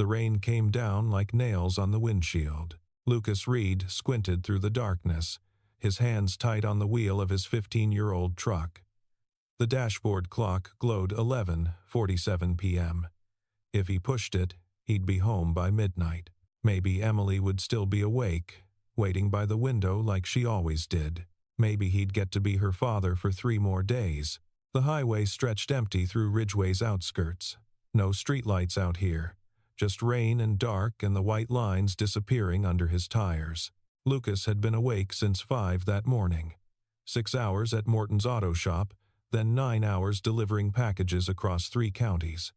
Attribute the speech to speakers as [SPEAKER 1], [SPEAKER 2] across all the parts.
[SPEAKER 1] The rain came down like nails on the windshield. Lucas Reed squinted through the darkness, his hands tight on the wheel of his 15-year-old truck. The dashboard clock glowed 11:47 p.m. If he pushed it, he'd be home by midnight. Maybe Emily would still be awake, waiting by the window like she always did. Maybe he'd get to be her father for 3 more days. The highway stretched empty through Ridgeway's outskirts. No streetlights out here. Just rain and dark and the white lines disappearing under his tires. Lucas had been awake since 5 that morning. 6 hours at Morton's auto shop, then 9 hours delivering packages across 3 counties.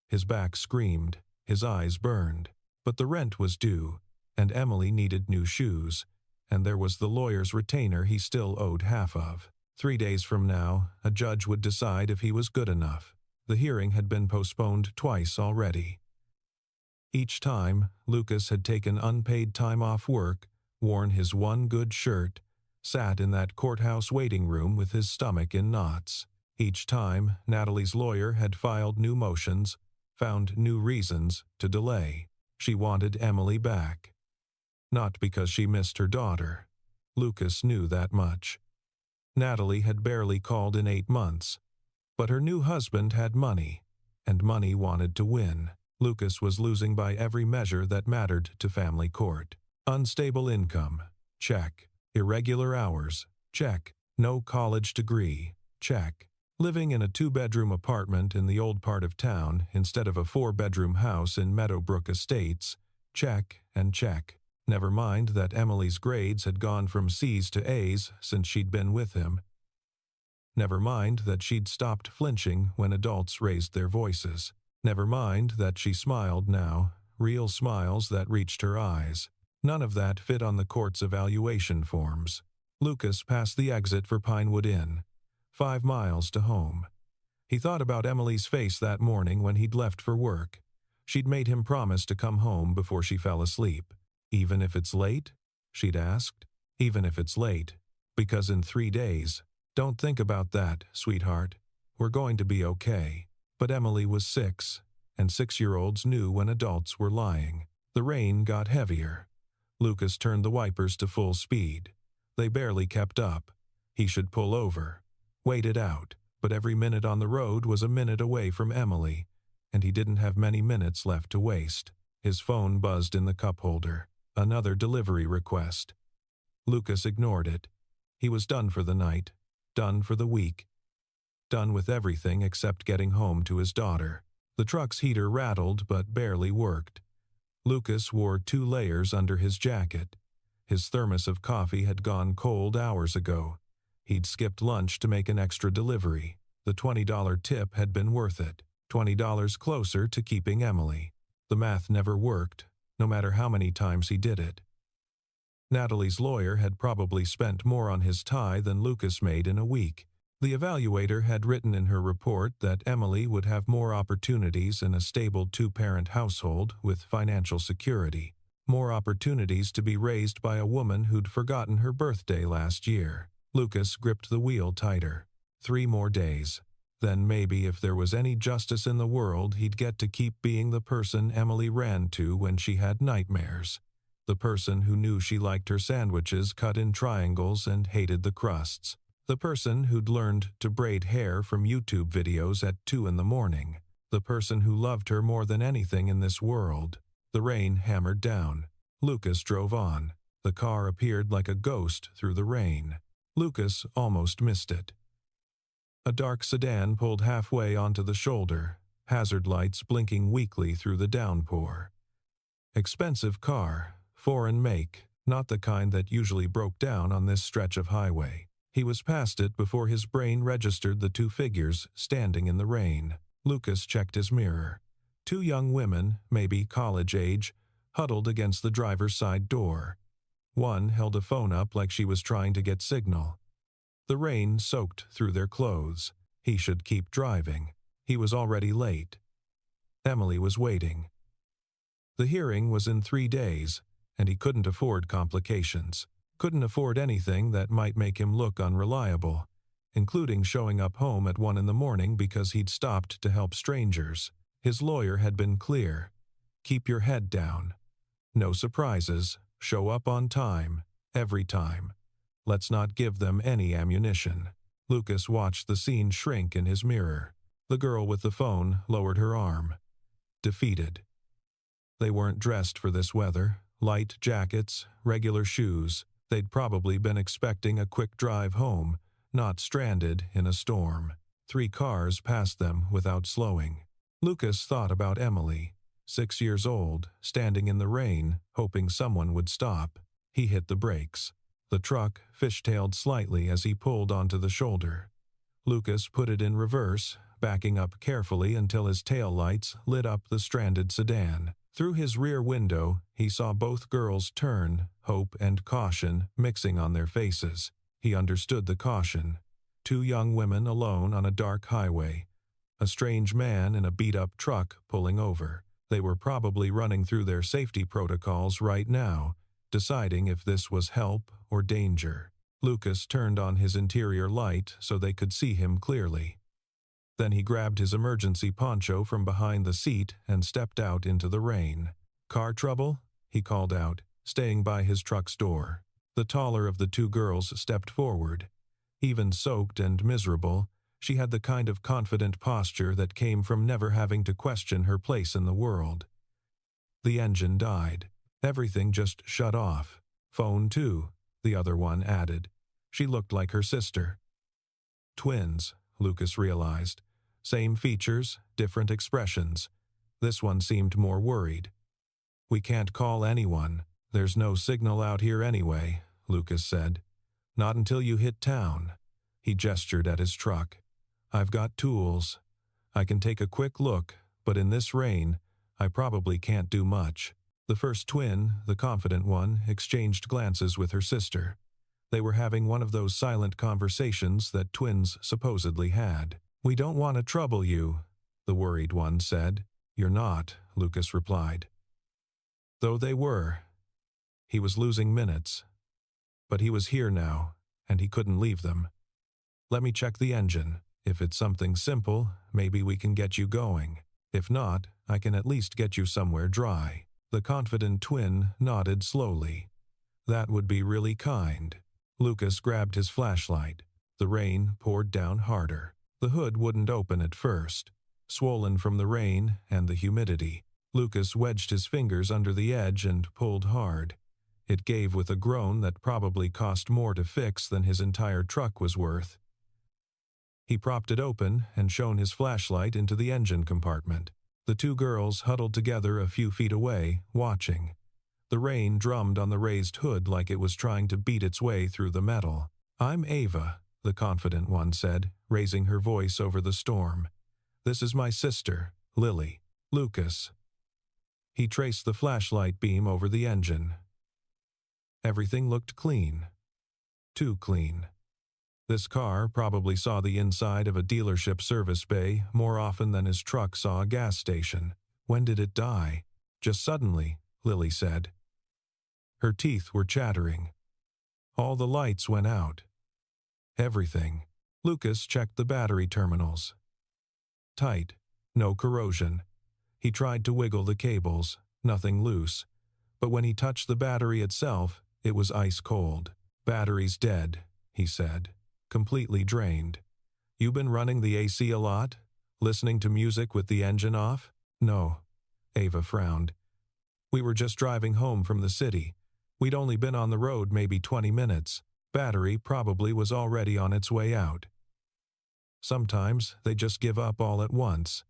[SPEAKER 1] His back screamed, his eyes burned. But the rent was due, and Emily needed new shoes, and there was the lawyer's retainer he still owed half of. 3 days from now, a judge would decide if he was good enough. The hearing had been postponed twice already. Each time, Lucas had taken unpaid time off work, worn his one good shirt, sat in that courthouse waiting room with his stomach in knots. Each time, Natalie's lawyer had filed new motions, found new reasons to delay. She wanted Emily back. Not because she missed her daughter. Lucas knew that much. Natalie had barely called in 8 months. But her new husband had money, and money wanted to win. Lucas was losing by every measure that mattered to family court. Unstable income, check. Irregular hours, check. No college degree, check. Living in a 2-bedroom apartment in the old part of town instead of a 4-bedroom house in Meadowbrook Estates, check and check. Never mind that Emily's grades had gone from C's to A's since she'd been with him. Never mind that she'd stopped flinching when adults raised their voices. Never mind that she smiled now, real smiles that reached her eyes. None of that fit on the court's evaluation forms. Lucas passed the exit for Pinewood Inn. 5 miles to home. He thought about Emily's face that morning when he'd left for work. She'd made him promise to come home before she fell asleep. Even if it's late? She'd asked. Even if it's late. Because in 3 days. Don't think about that, sweetheart. We're going to be okay. But Emily was 6, and 6-year-olds knew when adults were lying. The rain got heavier. Lucas turned the wipers to full speed. They barely kept up. He should pull over. Wait it out, but every minute on the road was a minute away from Emily, and he didn't have many minutes left to waste. His phone buzzed in the cup holder. Another delivery request. Lucas ignored it. He was done for the night, done for the week, done with everything except getting home to his daughter. The truck's heater rattled but barely worked. Lucas wore 2 layers under his jacket. His thermos of coffee had gone cold hours ago. He'd skipped lunch to make an extra delivery. The $20 tip had been worth it. $20 closer to keeping Emily. The math never worked, no matter how many times he did it. Natalie's lawyer had probably spent more on his tie than Lucas made in a week. The evaluator had written in her report that Emily would have more opportunities in a stable 2-parent household with financial security. More opportunities to be raised by a woman who'd forgotten her birthday last year. Lucas gripped the wheel tighter. 3 more days. Then maybe if there was any justice in the world, he'd get to keep being the person Emily ran to when she had nightmares. The person who knew she liked her sandwiches cut in triangles and hated the crusts. The person who'd learned to braid hair from YouTube videos at 2 in the morning. The person who loved her more than anything in this world. The rain hammered down. Lucas drove on. The car appeared like a ghost through the rain. Lucas almost missed it. A dark sedan pulled halfway onto the shoulder, hazard lights blinking weakly through the downpour. Expensive car, foreign make, not the kind that usually broke down on this stretch of highway. He was past it before his brain registered the 2 figures standing in the rain. Lucas checked his mirror. 2 young women, maybe college age, huddled against the driver's side door. One held a phone up like she was trying to get signal. The rain soaked through their clothes. He should keep driving. He was already late. Emily was waiting. The hearing was in 3 days, and he couldn't afford complications. Couldn't afford anything that might make him look unreliable, including showing up home at 1 in the morning because he'd stopped to help strangers. His lawyer had been clear. Keep your head down. No surprises. Show up on time. Every time. Let's not give them any ammunition. Lucas watched the scene shrink in his mirror. The girl with the phone lowered her arm. Defeated. They weren't dressed for this weather. Light jackets, regular shoes. They'd probably been expecting a quick drive home, not stranded in a storm. 3 cars passed them without slowing. Lucas thought about Emily, 6 years old, standing in the rain, hoping someone would stop. He hit the brakes. The truck fishtailed slightly as he pulled onto the shoulder. Lucas put it in reverse, backing up carefully until his taillights lit up the stranded sedan. Through his rear window, he saw both girls turn, hope and caution mixing on their faces. He understood the caution. 2 young women alone on a dark highway. A strange man in a beat-up truck pulling over. They were probably running through their safety protocols right now, deciding if this was help or danger. Lucas turned on his interior light so they could see him clearly. Then he grabbed his emergency poncho from behind the seat and stepped out into the rain. "Car trouble?" he called out, staying by his truck's door. The taller of the 2 girls stepped forward. Even soaked and miserable, she had the kind of confident posture that came from never having to question her place in the world. The engine died. Everything just shut off. Phone too, the other one added. She looked like her sister. Twins, Lucas realized. Same features, different expressions. This one seemed more worried. "We can't call anyone. There's no signal out here anyway," Lucas said. "Not until you hit town." He gestured at his truck. "I've got tools. I can take a quick look, but in this rain, I probably can't do much." The first twin, the confident one, exchanged glances with her sister. They were having one of those silent conversations that twins supposedly had. "We don't want to trouble you," the worried one said. "You're not," Lucas replied. Though they were. He was losing minutes. But he was here now, and he couldn't leave them. "Let me check the engine. If it's something simple, maybe we can get you going. If not, I can at least get you somewhere dry." The confident twin nodded slowly. "That would be really kind." Lucas grabbed his flashlight. The rain poured down harder. The hood wouldn't open at first. Swollen from the rain and the humidity, Lucas wedged his fingers under the edge and pulled hard. It gave with a groan that probably cost more to fix than his entire truck was worth. He propped it open and shone his flashlight into the engine compartment. The 2 girls huddled together a few feet away, watching. The rain drummed on the raised hood like it was trying to beat its way through the metal. "I'm Ava," the confident one said, raising her voice over the storm. "This is my sister, Lily." "Lucas." He traced the flashlight beam over the engine. Everything looked clean. Too clean. This car probably saw the inside of a dealership service bay more often than his truck saw a gas station. "When did it die?" "Just suddenly," Lily said. Her teeth were chattering. "All the lights went out." "Everything." Lucas checked the battery terminals. Tight. No corrosion. He tried to wiggle the cables. Nothing loose. But when he touched the battery itself, it was ice cold. "Battery's dead," he said. "Completely drained." "You been running the AC a lot? Listening to music with the engine off?" "No." Ava frowned. "We were just driving home from the city. We'd only been on the road maybe 20 minutes. Battery probably was already on its way out." Sometimes they just give up all at once.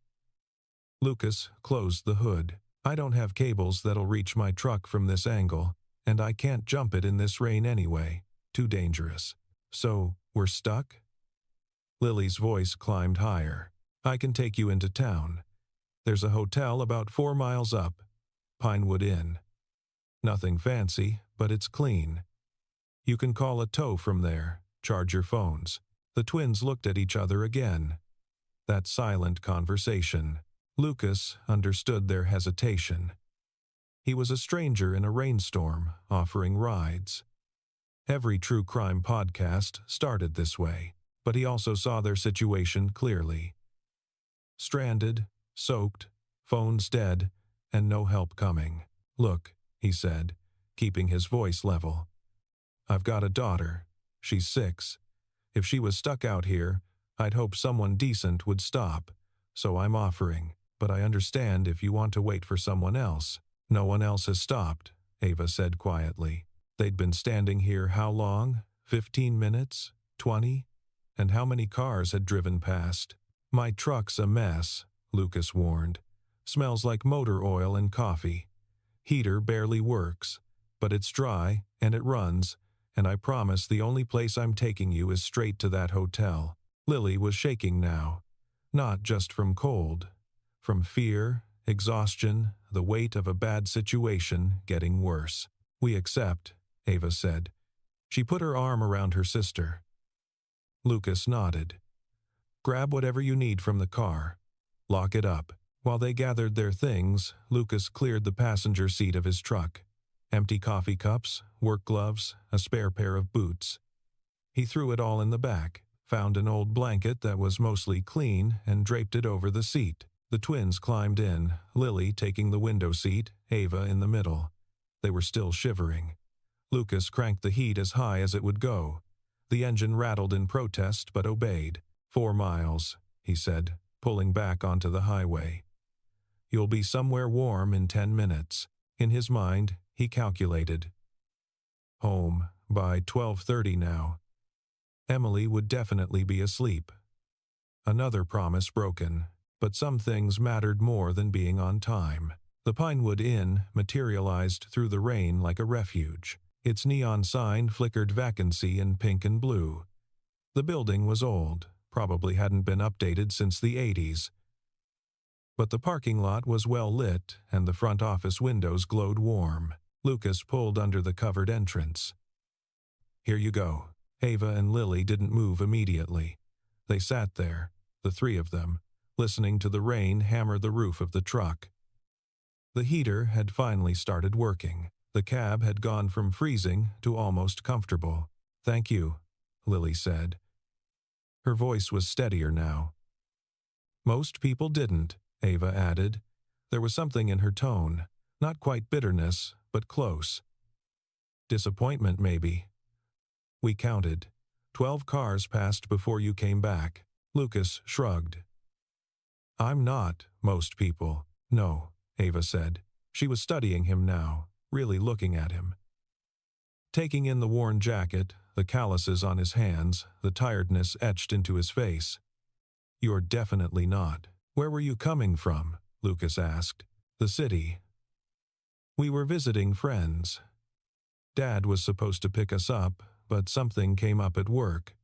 [SPEAKER 1] Lucas closed the hood. "I don't have cables that'll reach my truck from this angle, and I can't jump it in this rain anyway. Too dangerous. So, we're stuck?" Lily's voice climbed higher. "I can take you into town. There's a hotel about 4 miles up. Pinewood Inn. Nothing fancy, but it's clean. You can call a tow from there, charge your phones." The twins looked at each other again. That silent conversation. Lucas understood their hesitation. He was a stranger in a rainstorm, offering rides. Every true crime podcast started this way, but he also saw their situation clearly. Stranded, soaked, phones dead, and no help coming. "Look," he said, keeping his voice level. "I've got a daughter. She's 6. If she was stuck out here, I'd hope someone decent would stop. So I'm offering, but I understand if you want to wait for someone else." "No one else has stopped," Ava said quietly. They'd been standing here how long? 15 minutes? 20? And how many cars had driven past? "My truck's a mess," Lucas warned. "Smells like motor oil and coffee. Heater barely works, but it's dry and it runs, and I promise the only place I'm taking you is straight to that hotel." Lily was shaking now, not just from cold, from fear, exhaustion, the weight of a bad situation getting worse. "We accept," Ava said. She put her arm around her sister. Lucas nodded. "Grab whatever you need from the car. Lock it up." While they gathered their things, Lucas cleared the passenger seat of his truck. Empty coffee cups, work gloves, a spare pair of boots. He threw it all in the back, found an old blanket that was mostly clean, and draped it over the seat. The twins climbed in, Lily taking the window seat, Ava in the middle. They were still shivering. Lucas cranked the heat as high as it would go. The engine rattled in protest but obeyed. 4 miles, he said, pulling back onto the highway. "You'll be somewhere warm in 10 minutes. In his mind, he calculated. Home by 12:30 now. Emily would definitely be asleep. Another promise broken, but some things mattered more than being on time. The Pinewood Inn materialized through the rain like a refuge. Its neon sign flickered vacancy in pink and blue. The building was old, probably hadn't been updated since the 80s. But the parking lot was well lit, and the front office windows glowed warm. Lucas pulled under the covered entrance. "Here you go." Ava and Lily didn't move immediately. They sat there, the 3 of them, listening to the rain hammer the roof of the truck. The heater had finally started working. The cab had gone from freezing to almost comfortable. "Thank you," Lily said. Her voice was steadier now. "Most people didn't," Ava added. There was something in her tone, not quite bitterness, but close. "Disappointment, maybe." "We counted. 12 cars passed before you came back." Lucas shrugged. "I'm not most people." "No," Ava said. She was studying him now, really looking at him. Taking in the worn jacket, the calluses on his hands, the tiredness etched into his face. "You're definitely not." "Where were you coming from?" Lucas asked. "The city." "We were visiting friends. Dad was supposed to pick us up, but something came up at work."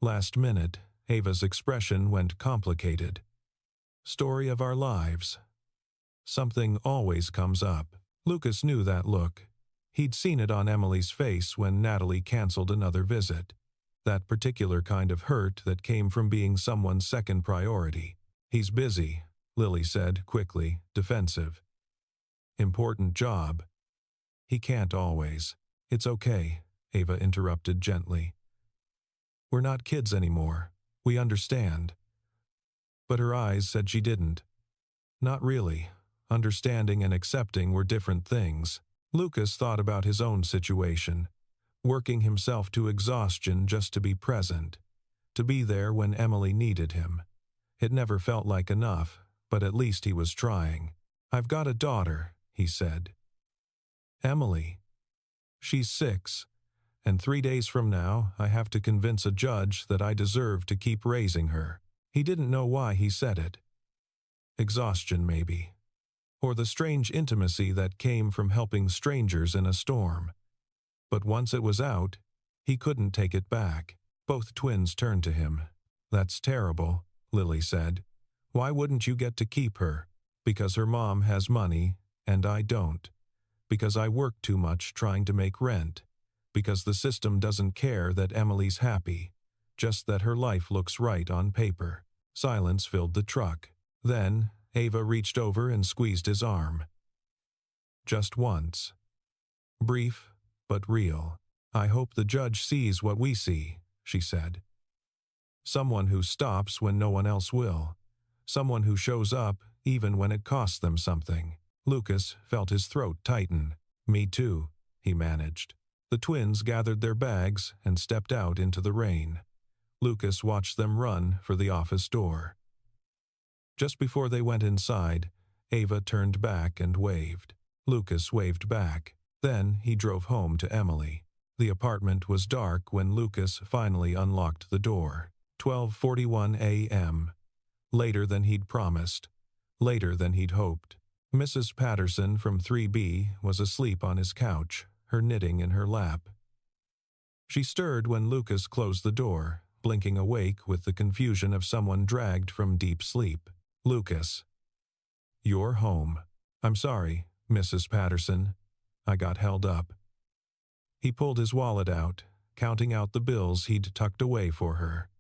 [SPEAKER 1] Last minute, Ava's expression went complicated. "Story of our lives. Something always comes up." Lucas knew that look. He'd seen it on Emily's face when Natalie canceled another visit. That particular kind of hurt that came from being someone's second priority. "He's busy," Lily said quickly, defensive. "Important job." "He can't always." "It's okay," Ava interrupted gently. "We're not kids anymore. We understand." But her eyes said she didn't. Not really. Understanding and accepting were different things. Lucas thought about his own situation, working himself to exhaustion just to be present, to be there when Emily needed him. It never felt like enough, but at least he was trying. "I've got a daughter," he said. "Emily. She's 6, and 3 days from now I have to convince a judge that I deserve to keep raising her." He didn't know why he said it. Exhaustion, maybe. Or the strange intimacy that came from helping strangers in a storm. But once it was out, he couldn't take it back. Both twins turned to him. "That's terrible," Lily said. "Why wouldn't you get to keep her?" "Because her mom has money, and I don't. Because I work too much trying to make rent. Because the system doesn't care that Emily's happy, just that her life looks right on paper." Silence filled the truck. Then, Ava reached over and squeezed his arm. Just once. Brief, but real. "I hope the judge sees what we see," she said. "Someone who stops when no one else will. Someone who shows up even when it costs them something." Lucas felt his throat tighten. "Me too," he managed. The twins gathered their bags and stepped out into the rain. Lucas watched them run for the office door. Just before they went inside, Ava turned back and waved. Lucas waved back. Then he drove home to Emily. The apartment was dark when Lucas finally unlocked the door. 12:41 a.m. Later than he'd promised. Later than he'd hoped. Mrs. Patterson from 3B was asleep on his couch, her knitting in her lap. She stirred when Lucas closed the door, blinking awake with the confusion of someone dragged from deep sleep. "Lucas. You're home. I'm sorry, Mrs. Patterson. I got held up." He pulled his wallet out, counting out the bills he'd tucked away for her.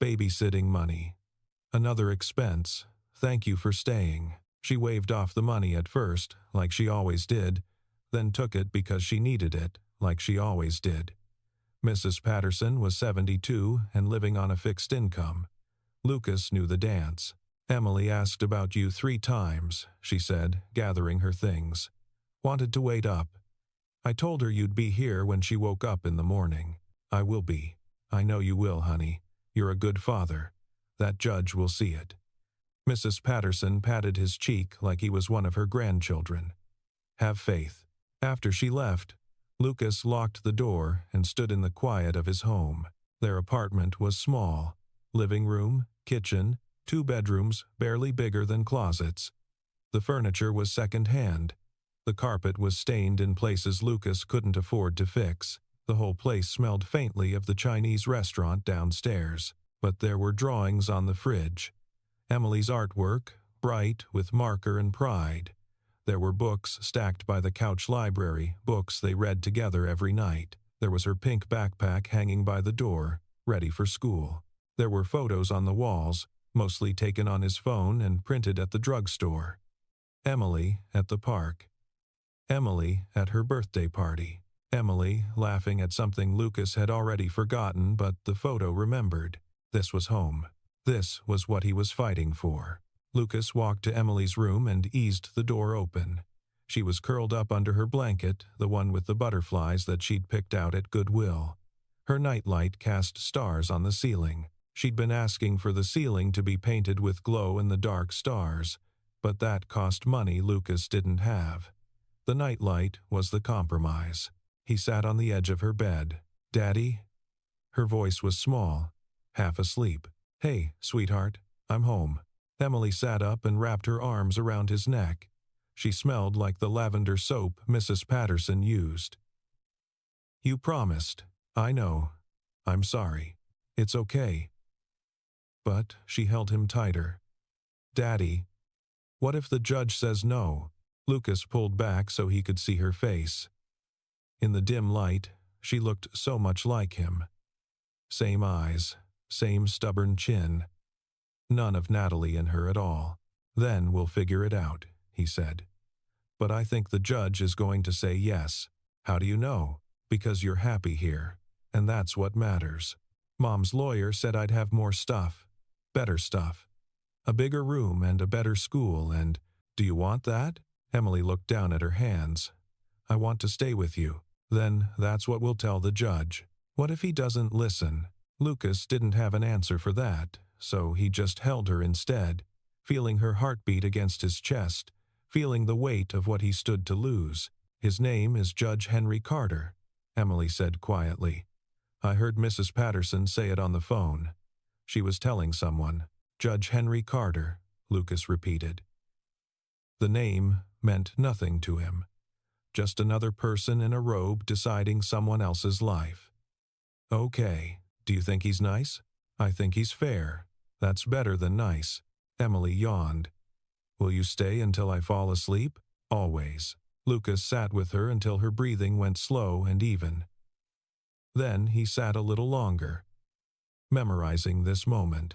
[SPEAKER 1] Babysitting money. Another expense. Thank you for staying. She waved off the money at first, like she always did, then took it because she needed it, like she always did. Mrs. Patterson was 72 and living on a fixed income. Lucas knew the dance. "Emily asked about you 3 times, she said, gathering her things. "Wanted to wait up. I told her you'd be here when she woke up in the morning. I will be. I know you will, honey. You're a good father. That judge will see it." Mrs. Patterson patted his cheek like he was one of her grandchildren. "Have faith." After she left, Lucas locked the door and stood in the quiet of his home. Their apartment was small. Living room, kitchen, 2 bedrooms barely bigger than closets. The furniture was second-hand. The carpet was stained in places Lucas couldn't afford to fix. The whole place smelled faintly of the Chinese restaurant downstairs, but there were drawings on the fridge. Emily's artwork, bright with marker and pride. There were books stacked by the couch library, books they read together every night. There was her pink backpack hanging by the door, ready for school. There were photos on the walls, mostly taken on his phone and printed at the drugstore. Emily at the park. Emily at her birthday party. Emily laughing at something Lucas had already forgotten but the photo remembered. This was home. This was what he was fighting for. Lucas walked to Emily's room and eased the door open. She was curled up under her blanket, the one with the butterflies that she'd picked out at Goodwill. Her nightlight cast stars on the ceiling. She'd been asking for the ceiling to be painted with glow-in-the-dark stars, but that cost money Lucas didn't have. The nightlight was the compromise. He sat on the edge of her bed. "Daddy?" Her voice was small, half asleep. "Hey, sweetheart, I'm home." Emily sat up and wrapped her arms around his neck. She smelled like the lavender soap Mrs. Patterson used. "You promised. I know. I'm sorry. It's okay." But she held him tighter. "Daddy, what if the judge says no?" Lucas pulled back so he could see her face. In the dim light, she looked so much like him. Same eyes, same stubborn chin. None of Natalie in her at all. "Then we'll figure it out," he said. "But I think the judge is going to say yes." "How do you know?" "Because you're happy here, and that's what matters. Mom's lawyer said I'd have more stuff. Better stuff. A bigger room and a better school and, do you want that?" Emily looked down at her hands. "I want to stay with you." "Then that's what we'll tell the judge." What if he doesn't listen? Lucas didn't have an answer for that, so he just held her instead, feeling her heartbeat against his chest, feeling the weight of what he stood to lose. "His name is Judge Henry Carter," Emily said quietly. "I heard Mrs. Patterson say it on the phone. She was telling someone. Judge Henry Carter," Lucas repeated. The name meant nothing to him. Just another person in a robe deciding someone else's life. "Okay, do you think he's nice?" "I think he's fair. That's better than nice." Emily yawned. "Will you stay until I fall asleep?" "Always." Lucas sat with her until her breathing went slow and even. Then he sat a little longer, memorizing this moment.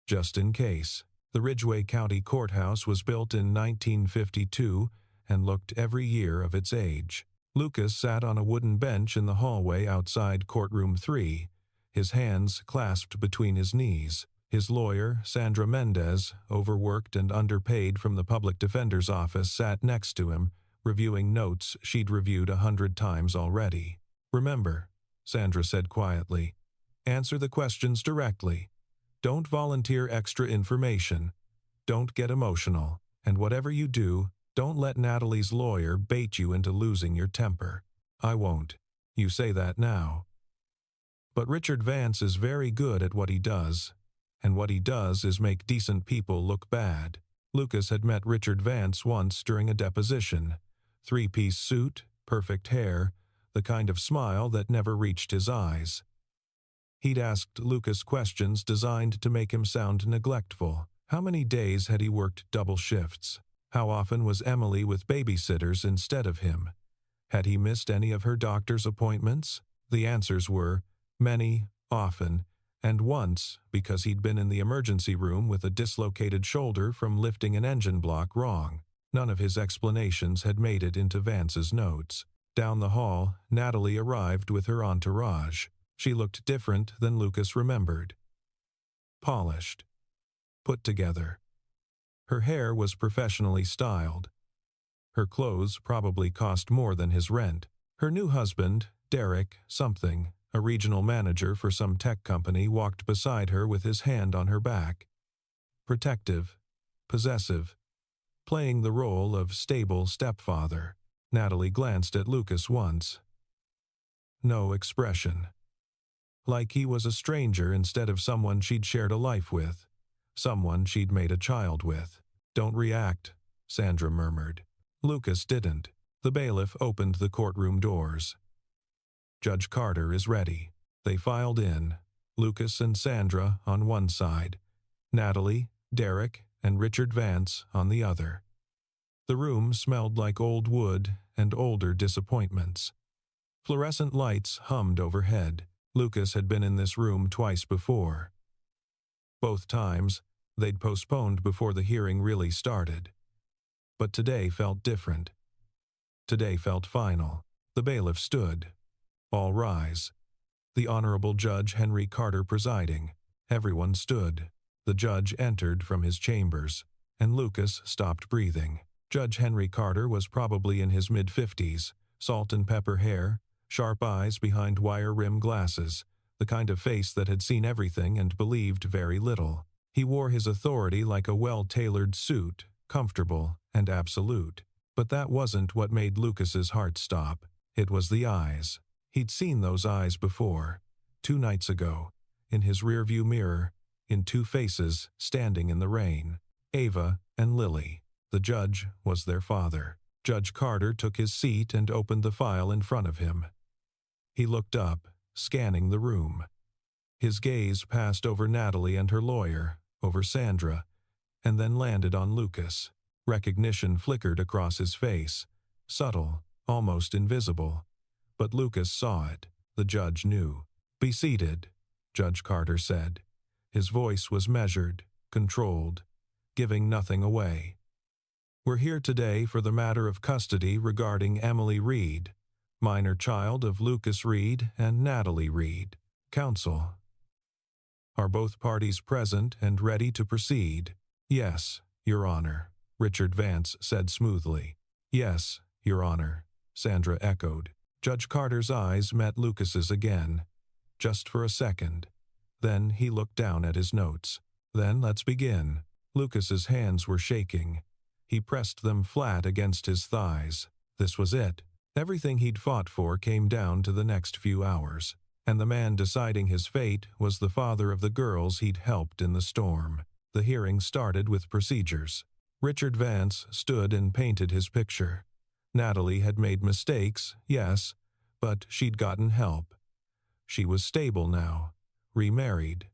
[SPEAKER 1] Just in case. The Ridgway County Courthouse was built in 1952 and looked every year of its age. Lucas sat on a wooden bench in the hallway outside Courtroom 3, his hands clasped between his knees. His lawyer, Sandra Mendez, overworked and underpaid from the public defender's office, sat next to him, reviewing notes she'd reviewed 100 times already. "Remember," Sandra said quietly, "answer the questions directly. Don't volunteer extra information. Don't get emotional. And whatever you do, don't let Natalie's lawyer bait you into losing your temper." "I won't. You say that now. But Richard Vance is very good at what he does, and what he does is make decent people look bad." Lucas had met Richard Vance once during a deposition. Three-piece suit, perfect hair, the kind of smile that never reached his eyes. He'd asked Lucas questions designed to make him sound neglectful. How many days had he worked double shifts? How often was Emily with babysitters instead of him? Had he missed any of her doctor's appointments? The answers were many, often, and once because he'd been in the emergency room with a dislocated shoulder from lifting an engine block wrong. None of his explanations had made it into Vance's notes. Down the hall, Natalie arrived with her entourage. She looked different than Lucas remembered. Polished. Put together. Her hair was professionally styled. Her clothes probably cost more than his rent. Her new husband, Derek something, a regional manager for some tech company, walked beside her with his hand on her back. Protective, possessive, playing the role of stable stepfather. Natalie glanced at Lucas once. No expression. Like he was a stranger instead of someone she'd shared a life with. Someone she'd made a child with. "Don't react," Sandra murmured. Lucas didn't. The bailiff opened the courtroom doors. "Judge Carter is ready." They filed in, Lucas and Sandra on one side, Natalie, Derek, and Richard Vance on the other. The room smelled like old wood and older disappointments. Fluorescent lights hummed overhead. Lucas had been in this room twice before. Both times, they'd postponed before the hearing really started. But today felt different. Today felt final. The bailiff stood. "All rise." The Honorable Judge Henry Carter presiding. Everyone stood. The judge entered from his chambers, and Lucas stopped breathing. Judge Henry Carter was probably in his mid-50s, salt and pepper hair, sharp eyes behind wire-rim glasses, the kind of face that had seen everything and believed very little. He wore his authority like a well-tailored suit, comfortable and absolute. But that wasn't what made Lucas's heart stop. It was the eyes. He'd seen those eyes before, 2 nights ago, in his rearview mirror, in 2 faces standing in the rain. Ava and Lily. The judge was their father. Judge Carter took his seat and opened the file in front of him. He looked up, scanning the room. His gaze passed over Natalie and her lawyer, over Sandra, and then landed on Lucas. Recognition flickered across his face, subtle, almost invisible. But Lucas saw it. The judge knew. "Be seated," Judge Carter said. His voice was measured, controlled, giving nothing away. "We're here today for the matter of custody regarding Emily Reed, minor child of Lucas Reed and Natalie Reed. Counsel. Are both parties present and ready to proceed?" "Yes, Your Honor," Richard Vance said smoothly. "Yes, Your Honor," Sandra echoed. Judge Carter's eyes met Lucas's again, just for a second. Then he looked down at his notes. "Then let's begin." Lucas's hands were shaking. He pressed them flat against his thighs. This was it. Everything he'd fought for came down to the next few hours. And the man deciding his fate was the father of the girls he'd helped in the storm. The hearing started with procedures. Richard Vance stood and painted his picture. Natalie had made mistakes, yes, but she'd gotten help. She was stable now, remarried,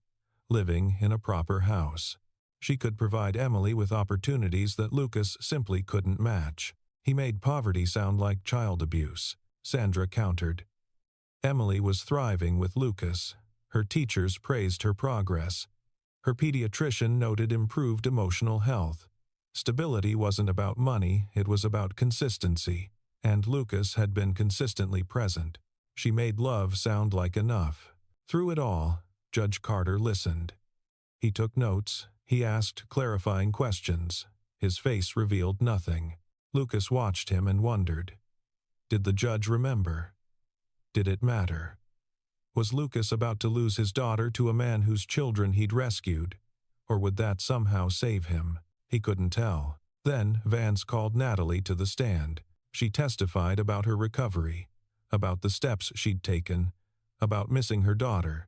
[SPEAKER 1] living in a proper house. She could provide Emily with opportunities that Lucas simply couldn't match. He made poverty sound like child abuse, Sandra countered. Emily was thriving with Lucas. Her teachers praised her progress. Her pediatrician noted improved emotional health. Stability wasn't about money, it was about consistency, and Lucas had been consistently present. She made love sound like enough. Through it all, Judge Carter listened. He took notes. He asked clarifying questions. His face revealed nothing. Lucas watched him and wondered. Did the judge remember? Did it matter? Was Lucas about to lose his daughter to a man whose children he'd rescued? Or would that somehow save him? He couldn't tell. Then Vance called Natalie to the stand. She testified about her recovery, about the steps she'd taken, about missing her daughter.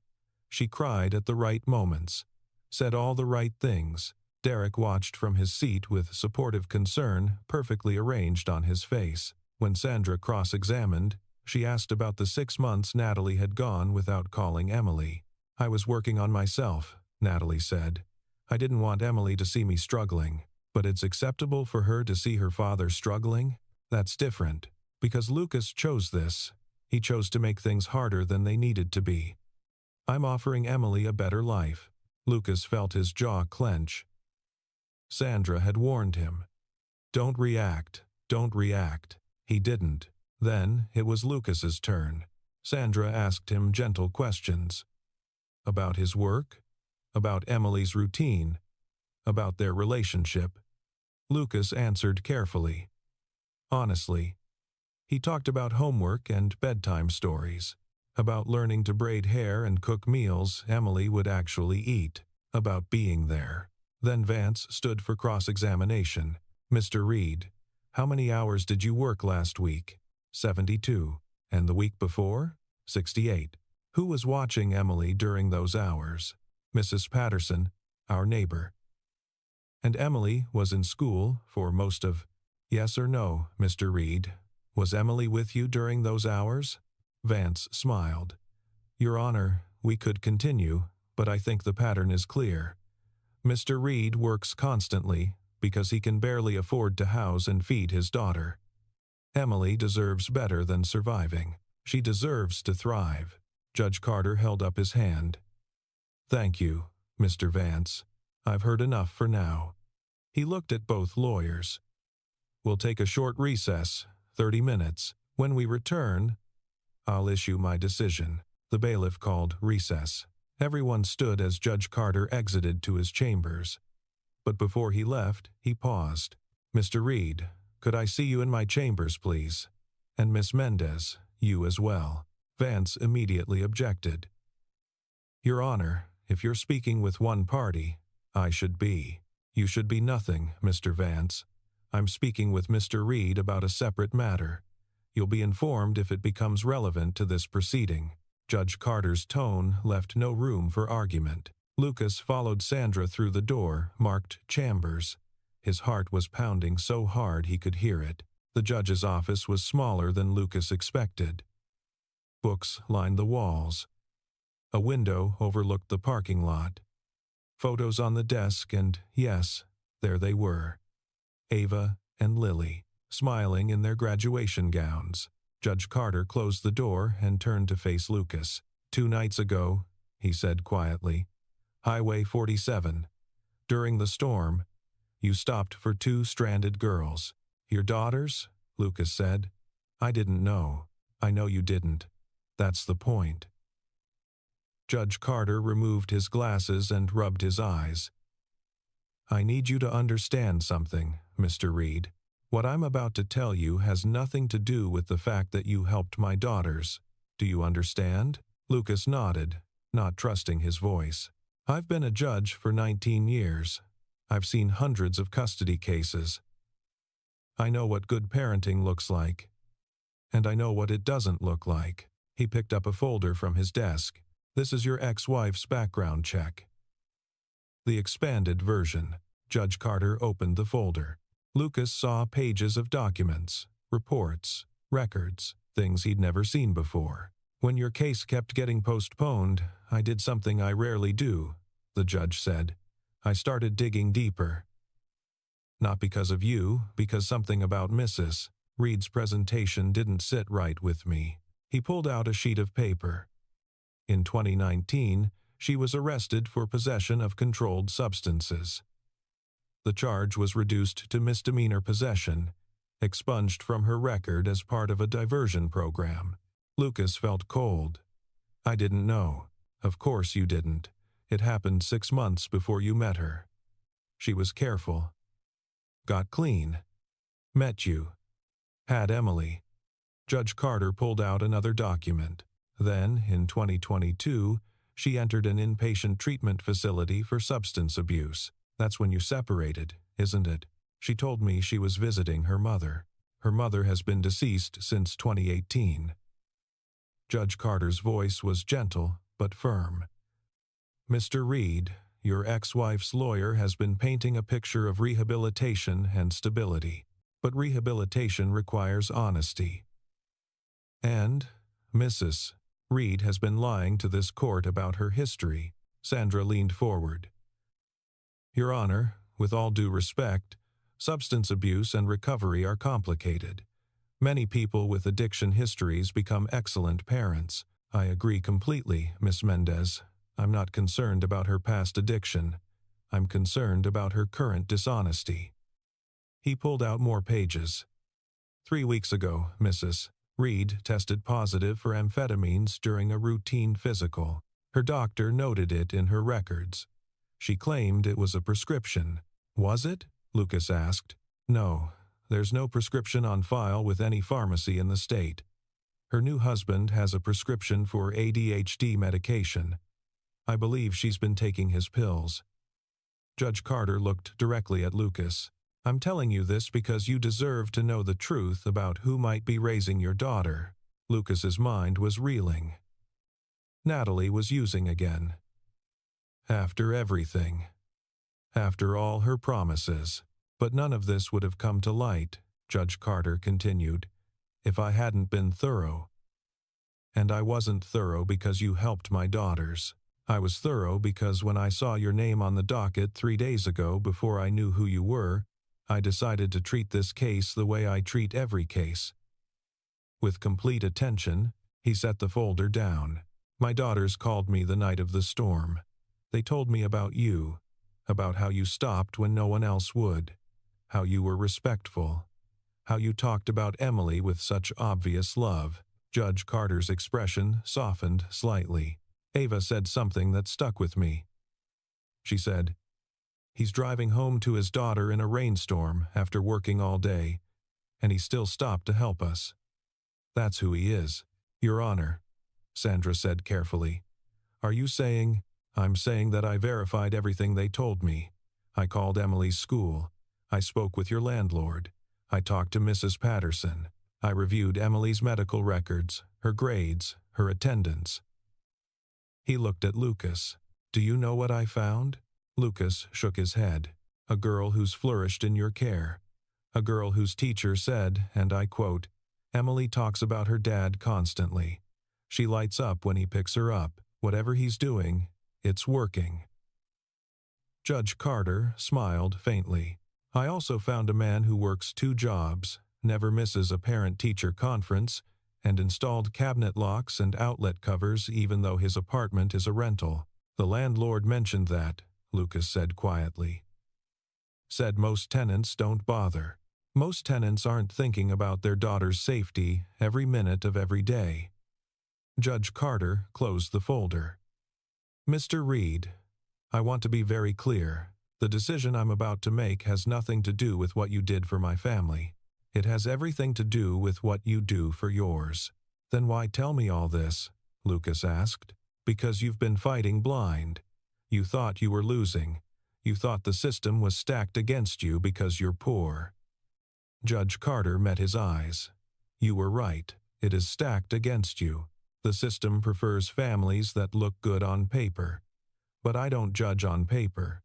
[SPEAKER 1] She cried at the right moments, said all the right things. Derek watched from his seat with supportive concern perfectly arranged on his face. When Sandra cross-examined, she asked about the 6 months Natalie had gone without calling Emily. "I was working on myself," Natalie said. "I didn't want Emily to see me struggling. But it's acceptable for her to see her father struggling? That's different. Because Lucas chose this. He chose to make things harder than they needed to be. I'm offering Emily a better life." Lucas felt his jaw clench. Sandra had warned him. Don't react. Don't react. He didn't. Then it was Lucas's turn. Sandra asked him gentle questions. About his work? About Emily's routine? About their relationship? Lucas answered carefully. Honestly. He talked about homework and bedtime stories. About learning to braid hair and cook meals Emily would actually eat. About being there. Then Vance stood for cross-examination. "Mr. Reed, how many hours did you work last week?" 72. "And the week before?" 68. "Who was watching Emily during those hours?" "Mrs. Patterson, our neighbor." "And Emily was in school for most of—" "Yes or no, Mr. Reed? Was Emily with you during those hours?" Vance smiled. "Your Honor, we could continue, but I think the pattern is clear. Mr. Reed works constantly because he can barely afford to house and feed his daughter. Emily deserves better than surviving. She deserves to thrive." Judge Carter held up his hand. "Thank you, Mr. Vance. I've heard enough for now." He looked at both lawyers. "We'll take a short recess, 30 minutes. When we return, I'll issue my decision." The bailiff called recess. Everyone stood as Judge Carter exited to his chambers. But before he left, he paused. "Mr. Reed, could I see you in my chambers, please? And Miss Mendez, you as well." Vance immediately objected. "Your Honor, if you're speaking with one party, I should be." "You should be nothing, Mr. Vance. I'm speaking with Mr. Reed about a separate matter. You'll be informed if it becomes relevant to this proceeding." Judge Carter's tone left no room for argument. Lucas followed Sandra through the door, marked Chambers. His heart was pounding so hard he could hear it. The judge's office was smaller than Lucas expected. Books lined the walls. A window overlooked the parking lot. Photos on the desk, and yes, there they were. Ava and Lily, smiling in their graduation gowns. Judge Carter closed the door and turned to face Lucas. "2 nights ago," he said quietly, "Highway 47. During the storm, you stopped for 2 stranded girls." "Your daughters?" Lucas said. "I didn't know." "I know you didn't. That's the point." Judge Carter removed his glasses and rubbed his eyes. "I need you to understand something, Mr. Reed. What I'm about to tell you has nothing to do with the fact that you helped my daughters. Do you understand?" Lucas nodded, not trusting his voice. "I've been a judge for 19 years. I've seen hundreds of custody cases. I know what good parenting looks like. And I know what it doesn't look like." He picked up a folder from his desk. "This is your ex-wife's background check." The expanded version. Judge Carter opened the folder. Lucas saw pages of documents, reports, records, things he'd never seen before. "When your case kept getting postponed, I did something I rarely do," the judge said. "I started digging deeper. Not because of you, because something about Mrs. Reed's presentation didn't sit right with me." He pulled out a sheet of paper. In 2019, she was arrested for possession of controlled substances. The charge was reduced to misdemeanor possession, expunged from her record as part of a diversion program. Lucas felt cold. "I didn't know." "Of course you didn't. It happened 6 months before you met her. She was careful. Got clean. Met you. Had Emily. Judge Carter pulled out another document. Then, in 2022, she entered an inpatient treatment facility for substance abuse. That's when you separated, isn't it? She told me she was visiting her mother. Her mother has been deceased since 2018. Judge Carter's voice was gentle but firm. Mr. Reed, your ex-wife's lawyer has been painting a picture of rehabilitation and stability, but rehabilitation requires honesty. And Mrs. Reed has been lying to this court about her history. Sandra leaned forward. Your Honor, with all due respect, substance abuse and recovery are complicated. Many people with addiction histories become excellent parents. I agree completely, Miss Mendez. I'm not concerned about her past addiction. I'm concerned about her current dishonesty. He pulled out more pages. 3 weeks ago, Mrs. Reed tested positive for amphetamines during a routine physical. Her doctor noted it in her records. She claimed it was a prescription. Was it? Lucas asked. No, there's no prescription on file with any pharmacy in the state. Her new husband has a prescription for ADHD medication. I believe she's been taking his pills. Judge Carter looked directly at Lucas. I'm telling you this because you deserve to know the truth about who might be raising your daughter. Lucas's mind was reeling. Natalie was using again. After everything. After all her promises. But none of this would have come to light, Judge Carter continued, if I hadn't been thorough. And I wasn't thorough because you helped my daughters. I was thorough because when I saw your name on the docket 3 days ago before I knew who you were, I decided to treat this case the way I treat every case. With complete attention, he set the folder down. My daughters called me the night of the storm. They told me about you, about how you stopped when no one else would, how you were respectful, how you talked about Emily with such obvious love. Judge Carter's expression softened slightly. Ava said something that stuck with me. She said, he's driving home to his daughter in a rainstorm after working all day, and he still stopped to help us. That's who he is, Your Honor, Sandra said carefully. Are you saying? I'm saying that I verified everything they told me. I called Emily's school. I spoke with your landlord. I talked to Mrs. Patterson. I reviewed Emily's medical records, her grades, her attendance. He looked at Lucas. Do you know what I found? Lucas shook his head. A girl who's flourished in your care. A girl whose teacher said, and I quote, Emily talks about her dad constantly. She lights up when he picks her up. Whatever he's doing, it's working. Judge Carter smiled faintly. I also found a man who works 2 jobs, never misses a parent-teacher conference, and installed cabinet locks and outlet covers even though his apartment is a rental. The landlord mentioned that, Lucas said quietly. Said most tenants don't bother. Most tenants aren't thinking about their daughter's safety every minute of every day. Judge Carter closed the folder. Mr. Reed, I want to be very clear. The decision I'm about to make has nothing to do with what you did for my family. It has everything to do with what you do for yours. Then why tell me all this? Lucas asked. Because you've been fighting blind. You thought you were losing. You thought the system was stacked against you because you're poor. Judge Carter met his eyes. You were right. It is stacked against you. The system prefers families that look good on paper. But I don't judge on paper.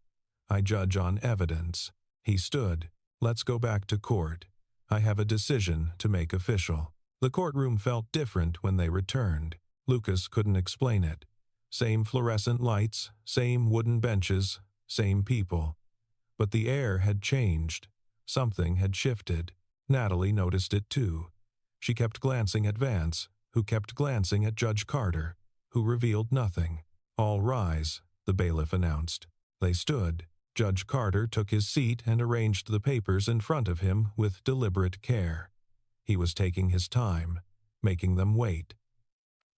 [SPEAKER 1] I judge on evidence. He stood. Let's go back to court. I have a decision to make official. The courtroom felt different when they returned. Lucas couldn't explain it. Same fluorescent lights, same wooden benches, same people. But the air had changed. Something had shifted. Natalie noticed it too. She kept glancing at Vance, who kept glancing at Judge Carter, who revealed nothing. All rise, the bailiff announced. They stood. Judge Carter took his seat and arranged the papers in front of him with deliberate care. He was taking his time, making them wait.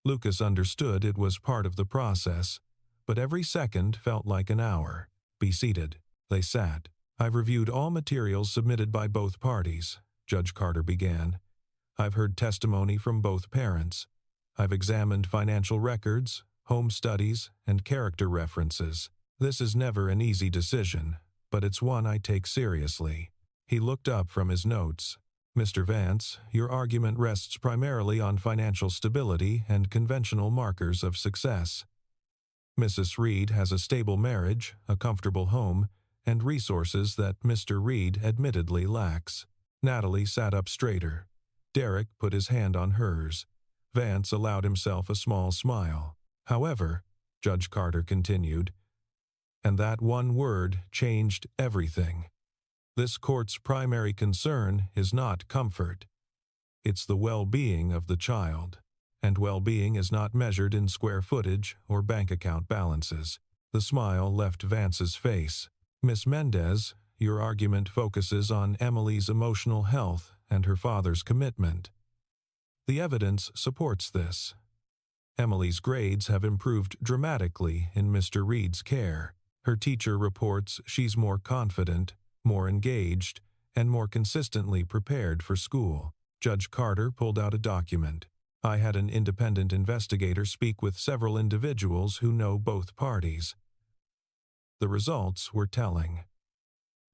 [SPEAKER 1] Lucas understood it was part of the process, but every second felt like an hour. "Be seated." They sat. "I've reviewed all materials submitted by both parties," Judge Carter began. "I've heard testimony from both parents. I've examined financial records, home studies, and character references. This is never an easy decision, but it's one I take seriously." He looked up from his notes. "Mr. Vance, your argument rests primarily on financial stability and conventional markers of success. Mrs. Reed has a stable marriage, a comfortable home, and resources that Mr. Reed admittedly lacks." Natalie sat up straighter. Derek put his hand on hers. Vance allowed himself a small smile. "However," Judge Carter continued, "and that one word changed everything. This court's primary concern is not comfort. It's the well-being of the child, and well-being is not measured in square footage or bank account balances." The smile left Vance's face. "Miss Mendez, your argument focuses on Emily's emotional health and her father's commitment. The evidence supports this. Emily's grades have improved dramatically in Mr. Reed's care. Her teacher reports she's more confident, more engaged, and more consistently prepared for school." Judge Carter pulled out a document. "I had an independent investigator speak with several individuals who know both parties. The results were telling.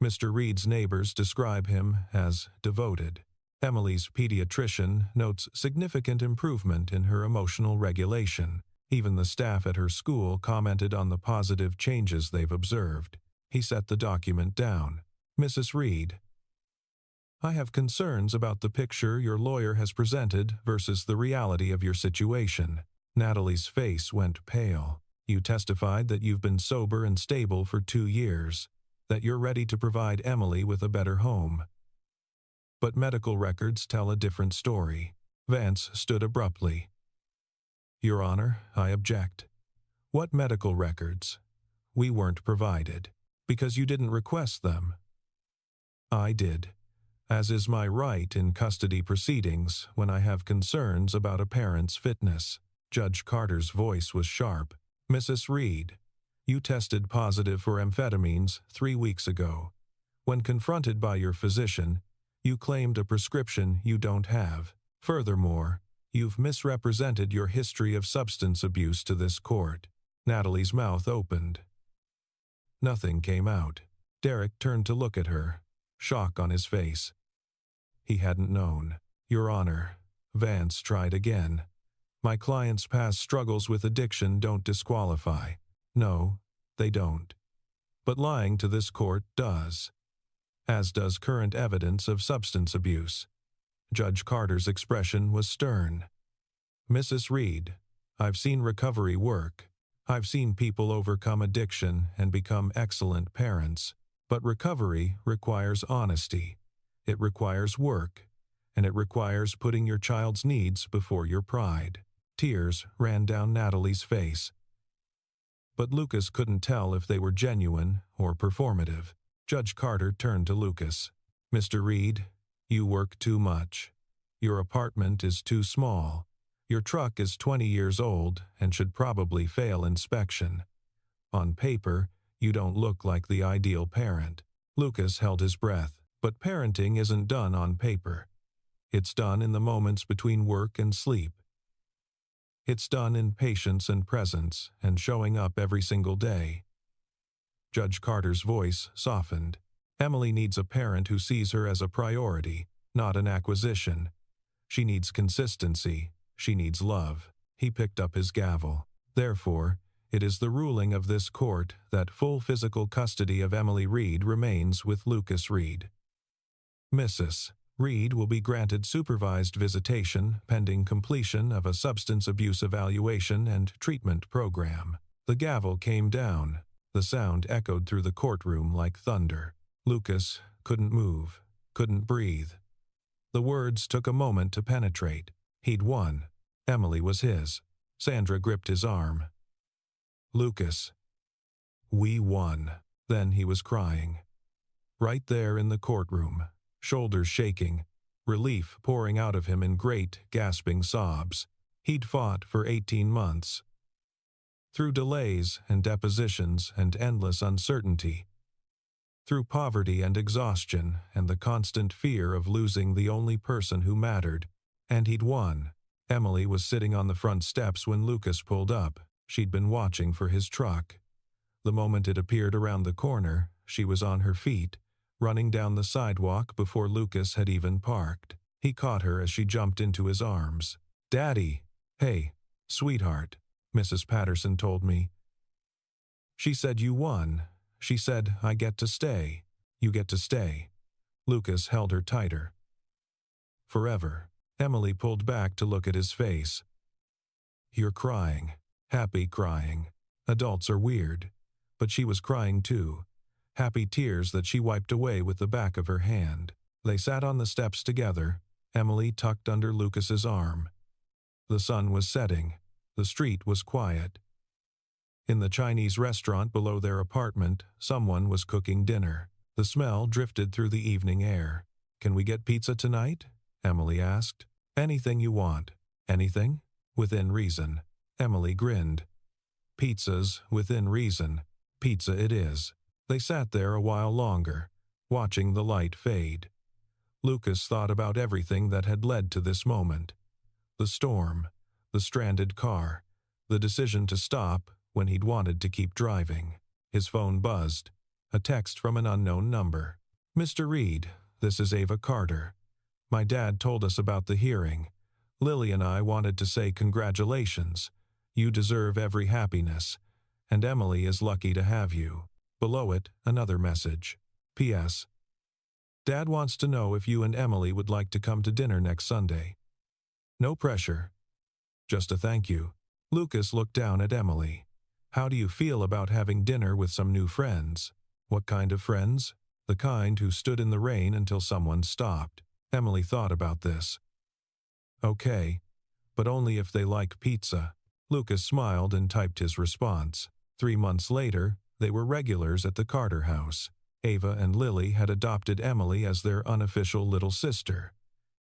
[SPEAKER 1] Mr. Reed's neighbors describe him as devoted. Emily's pediatrician notes significant improvement in her emotional regulation. Even the staff at her school commented on the positive changes they've observed." He set the document down. "Mrs. Reed, I have concerns about the picture your lawyer has presented versus the reality of your situation." Natalie's face went pale. "You testified that you've been sober and stable for 2 years, that you're ready to provide Emily with a better home. But medical records tell a different story." Vance stood abruptly. "Your Honor, I object." "What medical records?" "We weren't provided." "Because you didn't request them." "I did, as is my right in custody proceedings when I have concerns about a parent's fitness." Judge Carter's voice was sharp. "Mrs. Reed, you tested positive for amphetamines 3 weeks ago. When confronted by your physician, you claimed a prescription you don't have. Furthermore, you've misrepresented your history of substance abuse to this court." Natalie's mouth opened. Nothing came out. Derek turned to look at her, shock on his face. He hadn't known. "Your Honor," Vance tried again. "My client's past struggles with addiction don't disqualify." "No, they don't. But lying to this court does. As does current evidence of substance abuse." Judge Carter's expression was stern. "Mrs. Reed, I've seen recovery work. I've seen people overcome addiction and become excellent parents. But recovery requires honesty. It requires work. And it requires putting your child's needs before your pride." Tears ran down Natalie's face. But Lucas couldn't tell if they were genuine or performative. Judge Carter turned to Lucas. "Mr. Reed, you work too much. Your apartment is too small. Your truck is 20 years old and should probably fail inspection. On paper, you don't look like the ideal parent." Lucas held his breath. "But parenting isn't done on paper. It's done in the moments between work and sleep. It's done in patience and presence and showing up every single day." Judge Carter's voice softened. "Emily needs a parent who sees her as a priority, not an acquisition. She needs consistency. She needs love." He picked up his gavel. "Therefore, it is the ruling of this court that full physical custody of Emily Reed remains with Lucas Reed. Mrs. Reed will be granted supervised visitation pending completion of a substance abuse evaluation and treatment program." The gavel came down. The sound echoed through the courtroom like thunder. Lucas couldn't move, couldn't breathe. The words took a moment to penetrate. He'd won. Emily was his. Sandra gripped his arm. "Lucas, we won." Then he was crying. Right there in the courtroom, shoulders shaking, relief pouring out of him in great, gasping sobs. He'd fought for 18 months. Through delays and depositions and endless uncertainty. Through poverty and exhaustion and the constant fear of losing the only person who mattered. And he'd won. Emily was sitting on the front steps when Lucas pulled up. She'd been watching for his truck. The moment it appeared around the corner, she was on her feet, running down the sidewalk before Lucas had even parked. He caught her as she jumped into his arms. "Daddy!" "Hey, sweetheart," Mrs. Patterson told me. "She said you won. She said, I get to stay. You get to stay." Lucas held her tighter. "Forever." Emily pulled back to look at his face. "You're crying. Happy crying. Adults are weird." But she was crying too. Happy tears that she wiped away with the back of her hand. They sat on the steps together, Emily tucked under Lucas's arm. The sun was setting. The street was quiet. In the Chinese restaurant below their apartment, someone was cooking dinner. The smell drifted through the evening air. "Can we get pizza tonight?" Emily asked. "Anything you want." "Anything?" "Within reason." Emily grinned. "Pizzas, within reason. Pizza it is." They sat there a while longer, watching the light fade. Lucas thought about everything that had led to this moment. The storm, the stranded car, the decision to stop when he'd wanted to keep driving. His phone buzzed. A text from an unknown number. "Mr. Reed, this is Ava Carter. My dad told us about the hearing. Lily and I wanted to say congratulations. You deserve every happiness. And Emily is lucky to have you." Below it, another message. "P.S. Dad wants to know if you and Emily would like to come to dinner next Sunday. No pressure. Just a thank you." Lucas looked down at Emily. "How do you feel about having dinner with some new friends?" "What kind of friends?" "The kind who stood in the rain until someone stopped." Emily thought about this. "Okay, but only if they like pizza." Lucas smiled and typed his response. 3 months later, they were regulars at the Carter house. Ava and Lily had adopted Emily as their unofficial little sister.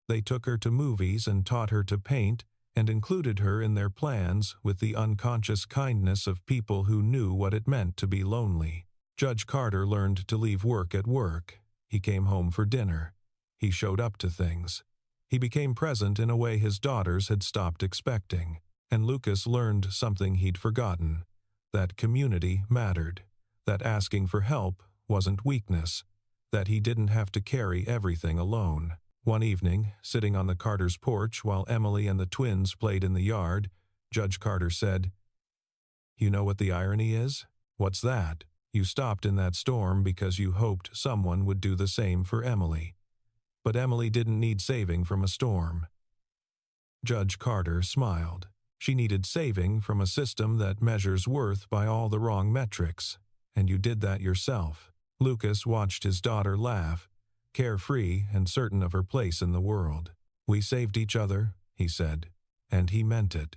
[SPEAKER 1] They took her to movies and taught her to paint and included her in their plans with the unconscious kindness of people who knew what it meant to be lonely. Judge Carter learned to leave work at work. He came home for dinner. He showed up to things. He became present in a way his daughters had stopped expecting. And Lucas learned something he'd forgotten. That community mattered. That asking for help wasn't weakness. That he didn't have to carry everything alone. One evening, sitting on the Carter's porch while Emily and the twins played in the yard, Judge Carter said, "You know what the irony is? What's that? You stopped in that storm because you hoped someone would do the same for Emily. But Emily didn't need saving from a storm." Judge Carter smiled. She needed saving from a system that measures worth by all the wrong metrics, and you did that yourself. Lucas watched his daughter laugh, carefree and certain of her place in the world. "We saved each other," he said, and he meant it.